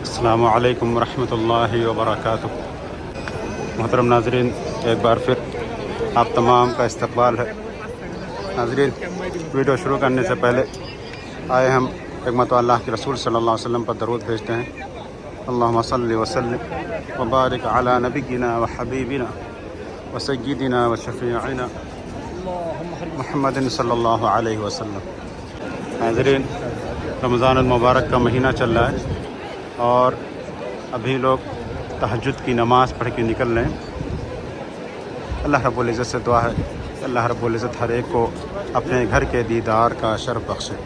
अस्सलामु अलैकुम वरहमतुल्लाहि वबरकातुह। मोहतरम नाज़रीन, एक बार फिर आप तमाम का इस्तकबाल है। नाज़रीन, वीडियो शुरू करने से पहले आए हम एक मरतबा अल्लाह के रसूल सल्लल्लाहु अलैहि वसल्लम पर दरूद भेजते हैं। अल्लाहुम्मा सल्लि व सल्लिम व बारिक अला नबिय्यिना व हबीबिना व सय्यिदिना व शफ़ीइना मुहम्मदिन सल्लल्लाहु अलैहि वसल्लम। नाज़रीन, रमज़ान मुबारक का महीना चल रहा है और अभी लोग तहज्जुद की नमाज़ पढ़ के निकल रहे हैं। अल्लाह रब्बुल इज़्ज़त से दुआ है कि अल्लाह रब्बुल इज़्ज़त हर एक को अपने घर के दीदार का शर्फ बख्शे।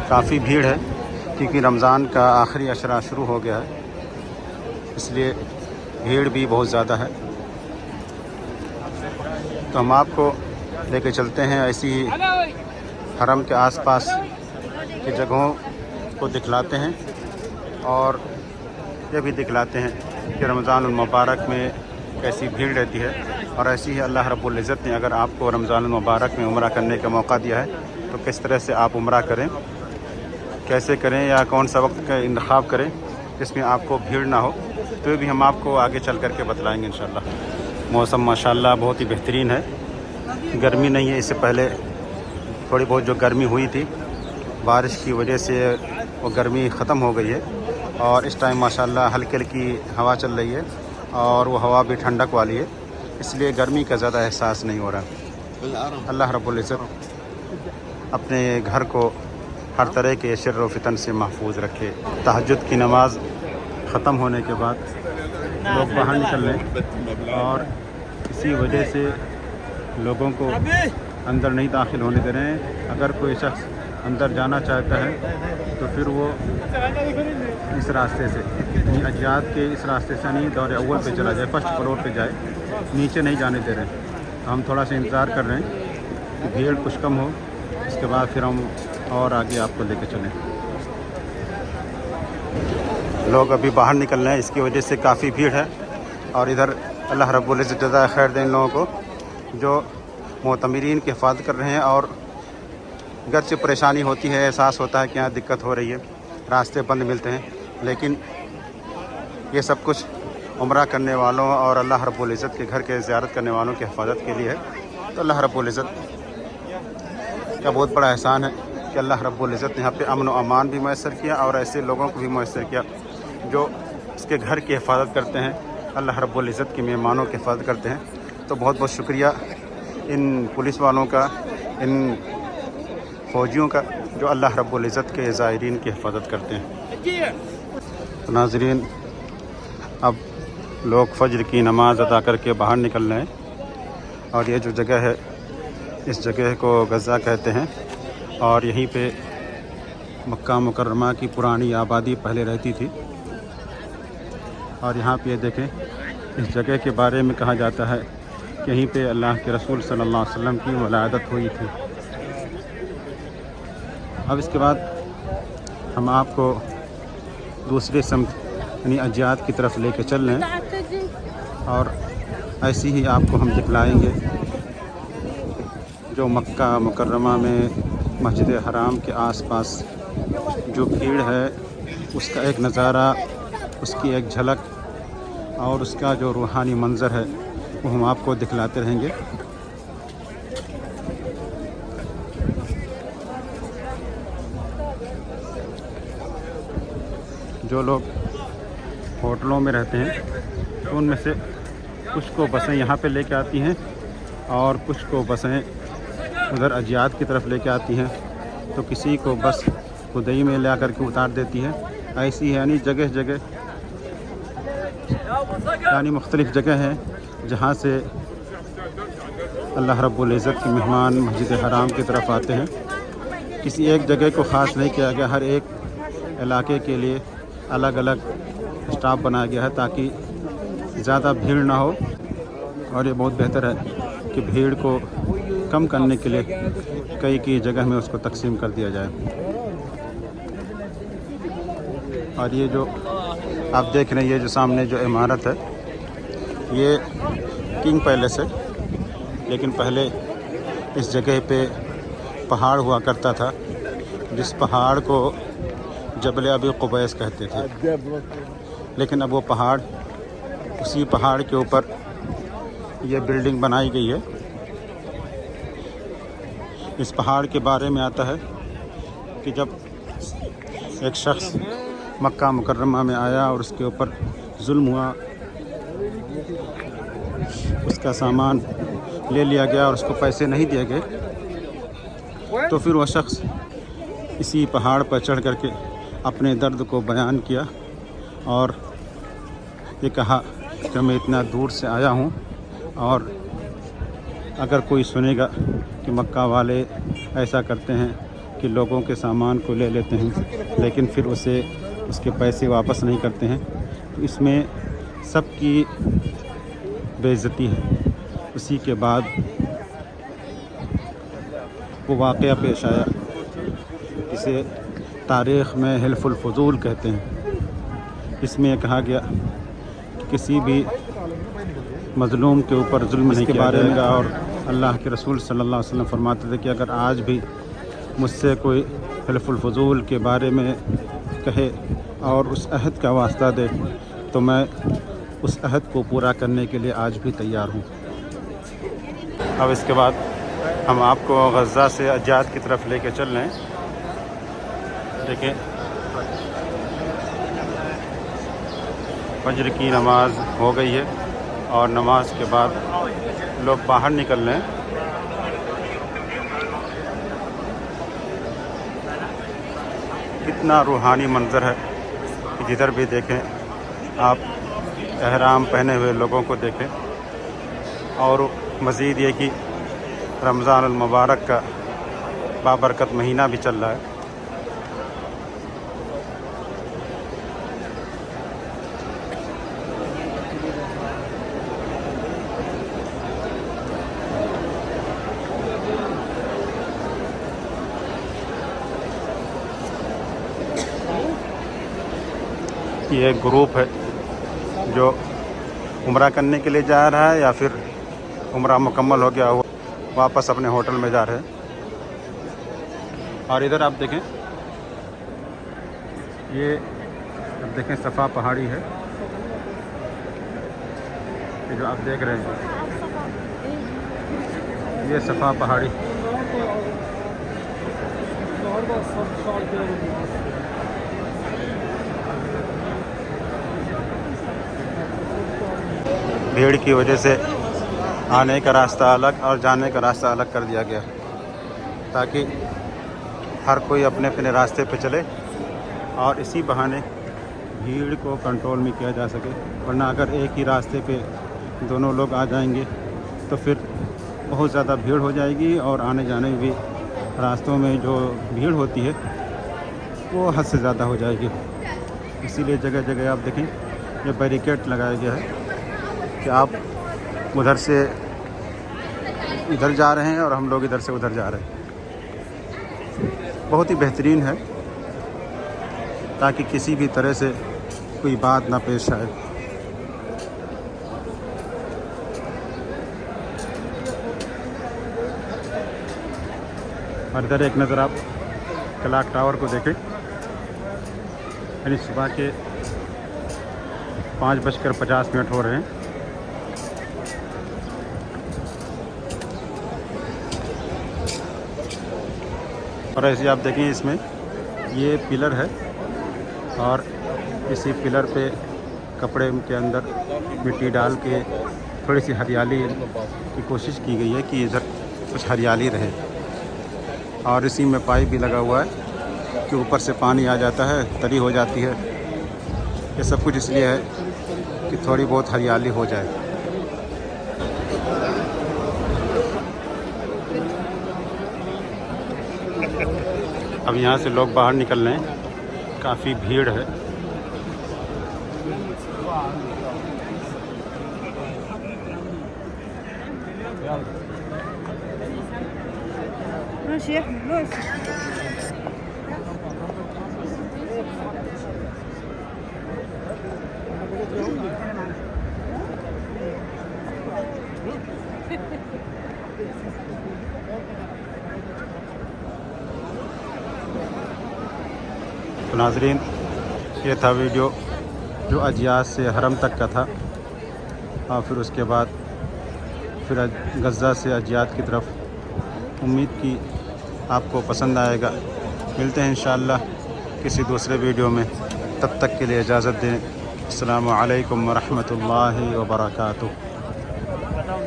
काफ़ी भीड़ है क्योंकि रमज़ान का आखिरी अशरा शुरू हो गया है, इसलिए भीड़ भी बहुत ज़्यादा है। तो हम आपको लेके चलते हैं ऐसी ही हरम के आसपास की जगहों को दिखलाते हैं और ये भी दिखलाते हैं कि रमज़ान मुबारक में कैसी भीड़ रहती है। और ऐसी ही अल्लाह रब्बुल इज़्ज़त ने अगर आपको रमज़ान मुबारक में उम्रा करने का मौका दिया है तो किस तरह से आप उम्रा करें, कैसे करें या कौन सा वक्त का इंतखाब करें जिसमें आपको भीड़ ना हो, तो ये भी हम आपको आगे चल कर के बतलाएँगे इंशाअल्लाह। मौसम माशाअल्लाह बहुत ही बेहतरीन है, गर्मी नहीं है। इससे पहले थोड़ी बहुत जो गर्मी हुई थी बारिश की वजह से वो गर्मी ख़त्म हो गई है और इस टाइम माशाअल्लाह हल्की हल्की हवा चल रही है और वो हवा भी ठंडक वाली है, इसलिए गर्मी का ज़्यादा एहसास नहीं हो रहा। अल्लाह रब्बुल इज़्ज़त अपने घर को हर तरह के शर्र व फितन से महफूज रखे। तहज्जुद की नमाज़ ख़त्म होने के बाद लोग बाहर निकल रहे हैं और इसी वजह से लोगों को अंदर नहीं दाखिल होने दे रहे हैं। अगर कोई शख्स अंदर जाना चाहता है तो फिर वो इस रास्ते से अजात के इस रास्ते से नहीं दौर अव्वल पे चला जाए, फर्स्ट फ्लोर पे जाए, नीचे नहीं जाने दे रहे हैं। तो हम थोड़ा सा इंतज़ार कर रहे हैं कि भीड़ कुछ कम हो, इसके बाद फिर हम और आगे आपको लेके चलें। लोग अभी बाहर निकल रहे हैं, इसकी वजह से काफ़ी भीड़ है। और इधर अल्लाह रब्बुल इज़्ज़त जज़ा खैर दें इन लोगों को जो मोतमिरीन की हिफाजत कर रहे हैं। और घर से परेशानी होती है, एहसास होता है कि यहाँ दिक्कत हो रही है, रास्ते बंद मिलते हैं, लेकिन ये सब कुछ उम्रा करने वालों और अल्लाह रब्बुल इज़्ज़त के घर के ज़ियारत करने वालों की हिफाजत के लिए है। तो अल्लाह रब्बुल इज़्ज़त का बहुत बड़ा एहसान है कि अल्लाह रब्बुल इज़्ज़त ने यहाँ पे अमन व अमान भी मैसर किया और ऐसे लोगों को भी मैसर किया जो इसके घर की हिफाजत करते हैं, अल्लाह रब्बुल इज़्ज़त के मेहमानों की हिफाजत करते हैं। तो बहुत बहुत शुक्रिया इन पुलिस वालों का, इन फ़ौजियों का जो अल्लाह रब्बुल इज़्ज़त के ज़ायरीन की हिफाजत करते हैं। तो नाज़रीन, अब लोग फ़ज्र की नमाज़ अदा करके बाहर निकल रहे हैं और ये जो जगह है इस जगह को गज़ा कहते हैं और यहीं पे मक्का मुकर्रमा की पुरानी आबादी पहले रहती थी। और यहाँ पे देखें, इस जगह के बारे में कहा जाता है कि यहीं पे अल्लाह के रसूल सल्लल्लाहु अलैहि वसल्लम की वलादत हुई थी। अब इसके बाद हम आपको दूसरे समत यानी अजात की तरफ लेके चल रहे हैं और ऐसे ही आपको हम दिखलाएंगे जो मक्का मुकर्रमा में मस्जिद हराम के आसपास जो भीड़ है उसका एक नज़ारा, उसकी एक झलक और उसका जो रूहानी मंज़र है वो हम आपको दिखलाते रहेंगे। जो लोग होटलों में रहते हैं तो उनमें से कुछ को बसें यहाँ पे लेके आती हैं और कुछ को बसें उधर अजियात की तरफ लेके आती हैं, तो किसी को बस खुदई में ला कर के उतार देती है। ऐसी यानी जगह जगह यानी मुख्तलिफ़ जगह हैं जहाँ से अल्लाह रब्बुल इज़्ज़त के मेहमान मस्जिद हराम की तरफ आते हैं। किसी एक जगह को ख़ास नहीं किया गया, हर एक इलाके के लिए अलग अलग स्टाफ बनाया गया है ताकि ज़्यादा भीड़ ना हो। और ये बहुत बेहतर है कि भीड़ को कम करने के लिए कई जगह में उसको तकसीम कर दिया जाए। और ये जो आप देख रहे हैं, ये जो सामने जो इमारत है ये किंग पैलेस है, लेकिन पहले इस जगह पे पहाड़ हुआ करता था, जिस पहाड़ को जबल अबी कुबैस कहते थे। लेकिन अब वो पहाड़, उसी पहाड़ के ऊपर ये बिल्डिंग बनाई गई है। इस पहाड़ के बारे में आता है कि जब एक शख्स मक्का मुकर्रमा में आया और उसके ऊपर जुल्म हुआ, उसका सामान ले लिया गया और उसको पैसे नहीं दिए गए, तो फिर वह शख्स इसी पहाड़ पर चढ़ करके अपने दर्द को बयान किया और ये कहा कि मैं इतना दूर से आया हूँ और अगर कोई सुनेगा कि मक्का वाले ऐसा करते हैं कि लोगों के सामान को ले लेते हैं लेकिन फिर उसे उसके पैसे वापस नहीं करते हैं, तो इसमें सबकी बेइज्जती है। उसी के बाद वो वाक़या पेश आया, इसे तारीख़ में हिल्फुल फजूल कहते हैं। इसमें कहा गया कि किसी भी मज़लूम के ऊपर जुल्म नहीं किया जाएगा और अल्लाह के रसूल सल्लल्लाहु अलैहि वसल्लम फरमाते थे कि अगर आज भी मुझसे कोई हिल्फुल फजूल के बारे में कहे और उस अहद का वास्ता दे तो मैं उस अहद को पूरा करने के लिए आज भी तैयार हूँ। अब इसके बाद हम आपको गज़ा से अजाद की तरफ लेके चल रहे हैं। देखिए फजर की नमाज़ हो गई है और नमाज के बाद लोग बाहर निकल रहे हैं। कितना रूहानी मंज़र है कि जिधर भी देखें आप एहराम पहने हुए लोगों को देखें। और मज़ीद ये कि रमज़ान अल मुबारक का बाबरकत महीना भी चल रहा है। ये एक ग्रुप है जो उम्रा करने के लिए जा रहा है या फिर उम्रा मुकम्मल हो गया हुआ वापस अपने होटल में जा रहे हैं। और इधर आप देखें, ये अब देखें सफ़ा पहाड़ी है, ये जो आप देख रहे हैं ये सफ़ा पहाड़ी। भीड़ की वजह से आने का रास्ता अलग और जाने का रास्ता अलग कर दिया गया ताकि हर कोई अपने अपने रास्ते पे चले और इसी बहाने भीड़ को कंट्रोल में किया जा सके। वरना अगर एक ही रास्ते पे दोनों लोग आ जाएंगे तो फिर बहुत ज़्यादा भीड़ हो जाएगी और आने जाने में भी रास्तों में जो भीड़ होती है वो हद से ज़्यादा हो जाएगी। इसीलिए जगह जगह आप देखें ये बैरिकेड लगाया गया है कि आप उधर से इधर जा रहे हैं और हम लोग इधर से उधर जा रहे हैं। बहुत ही बेहतरीन है ताकि किसी भी तरह से कोई बात ना पेश आए। और इधर एक नज़र आप क्लॉक टावर को देखें, यानी सुबह के 5:50 हो रहे हैं। और ऐसे आप देखें इसमें ये पिलर है और इसी पिलर पे कपड़े के अंदर मिट्टी डाल के थोड़ी सी हरियाली की कोशिश की गई है कि इधर कुछ हरियाली रहे। और इसी में पाइप भी लगा हुआ है कि ऊपर से पानी आ जाता है, तरी हो जाती है। ये सब कुछ इसलिए है कि थोड़ी बहुत हरियाली हो जाए। अब यहाँ से लोग बाहर निकल रहे हैं, काफ़ी भीड़ है। नाज़रीन, ये था वीडियो जो अजियाज से हरम तक का था, और फिर उसके बाद फिर गज़ा से अजियाद की तरफ। उम्मीद की आपको पसंद आएगा। मिलते हैं इंशाअल्लाह किसी दूसरे वीडियो में, तब तक के लिए इजाज़त दें। अस्सलामु अलैकुम व रहमतुल्लाहि व बरकातुहू।